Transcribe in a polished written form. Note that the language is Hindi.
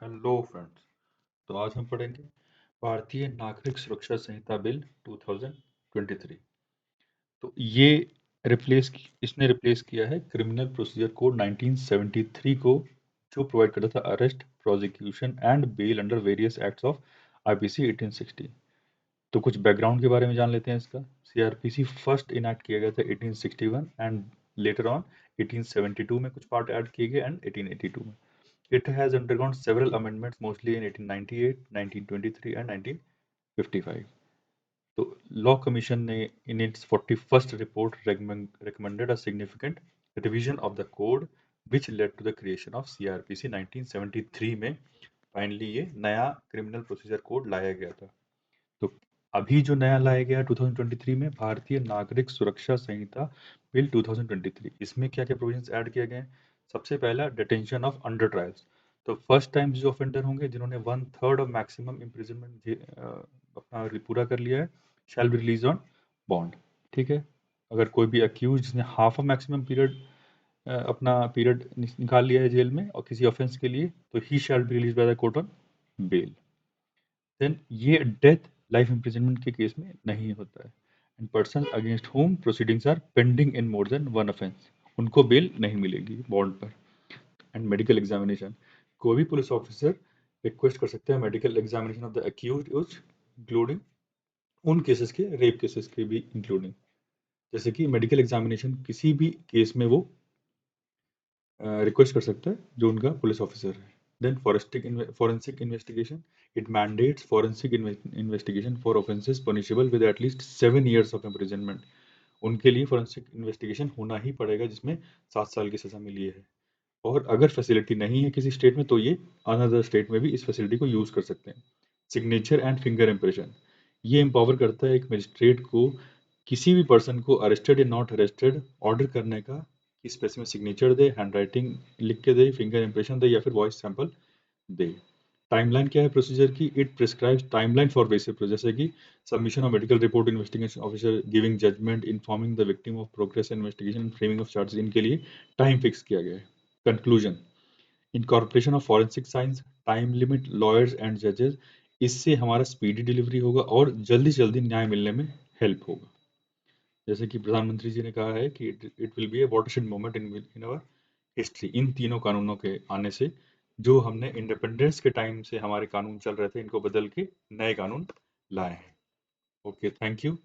Hello friends. तो आज हम पढ़ेंगे भारतीय नागरिक सुरक्षा संहिता बिल 2023। तो ये इसने रिप्लेस किया है क्रिमिनल प्रोसीजर कोड 1973 को, जो प्रोवाइड करता था arrest, prosecution and bail under various acts of IPC 1860। तो कुछ बैकग्राउंड के बारे में जान लेते हैं इसका। सीआरपीसी फर्स्ट इनैक्ट किया गया था 1861 एंड लेटर ऑन 1872 में कुछ पार्ट ऐड किए गए एंड 1882 में। It has undergone several amendments, mostly in 1898, 1923, and 1955. तो लॉ कमीशन ने in its 41st report recommended a significant revision of the code, which led to the creation of CRPC 1973 में फाइनली ये नया क्रिमिनल प्रोसीजर कोड लाया गया था। तो अभी जो नया लाया गया 2023 में भारतीय नागरिक सुरक्षा संहिता बिल 2023, इसमें क्या क्या प्रोविजंस ऐड किए गए हैं। सबसे पहला, डिटेंशन ऑफ अंडर ट्रायल्स। तो फर्स्ट टाइम जो ऑफेंडर होंगे जिन्होंने 1/3 ऑफ मैक्सिमम इम्प्रिजनमेंट अपना पूरा कर लिया है, शैल बी रिलीज ऑन बॉन्ड। ठीक है। अगर कोई भी अक्यूज जिसने हाफ ऑफ मैक्सिमम पीरियड अपना पीरियड निकाल लिया है जेल में और किसी ऑफेंस के लिए, तो ही shall be release by the court on bail. Then ये डेथ लाइफ इम्प्रिजनमेंट के केस में नहीं होता है। And person against whom proceedings are pending in more than one offence, उनको बेल नहीं मिलेगी बॉन्ड पर। एंड मेडिकल एग्जामिनेशन, कोई भी पुलिस ऑफिसर रिक्वेस्ट कर सकते हैं medical examination of the accused, including उन केसेस के, रेप केसेस के भी इंक्लूडिंग। जैसे कि मेडिकल एग्जामिनेशन किसी भी केस में वो रिक्वेस्ट कर सकता है जो उनका पुलिस ऑफिसर है। Then forensic investigation, it mandates forensic investigation for offenses punishable with at least 7 years of imprisonment। उनके लिए फोरेंसिक इन्वेस्टिगेशन होना ही पड़ेगा जिसमें 7 साल की सजा मिली है। और अगर फैसिलिटी नहीं है किसी स्टेट में तो ये अनदर स्टेट में भी इस फैसिलिटी को यूज कर सकते हैं। सिग्नेचर एंड फिंगर इम्प्रेशन, ये एम्पावर करता है एक मजिस्ट्रेट को किसी भी पर्सन को अरेस्टेड या नॉट अरेस्टेड ऑर्डर करने का, कि स्पेसिफिक सिग्नेचर दे, हैंड राइटिंग लिख के दे, फिंगर इंप्रेशन दे या फिर वॉइस सैंपल दे। टाइमलाइन क्या है प्रोसीजर की? It prescribes timeline for basic process, जैसे कि submission of medical report, investigation officer giving judgement, informing the victim of progress investigation, framing of charges, इनके लिए टाइम फिक्स किया गया है। Conclusion, incorporation of forensic science, time limit, lawyers and जजेस, इससे हमारा स्पीडी डिलीवरी होगा और जल्दी से जल्दी न्याय मिलने में हेल्प होगा। जैसे कि प्रधानमंत्री जी ने कहा है कि it will be a watershed moment in our history, इन तीनों कानूनों के आने से, जो हमने इंडिपेंडेंस के टाइम से हमारे कानून चल रहे थे, इनको बदल के नए कानून लाए हैं। Okay, thank you.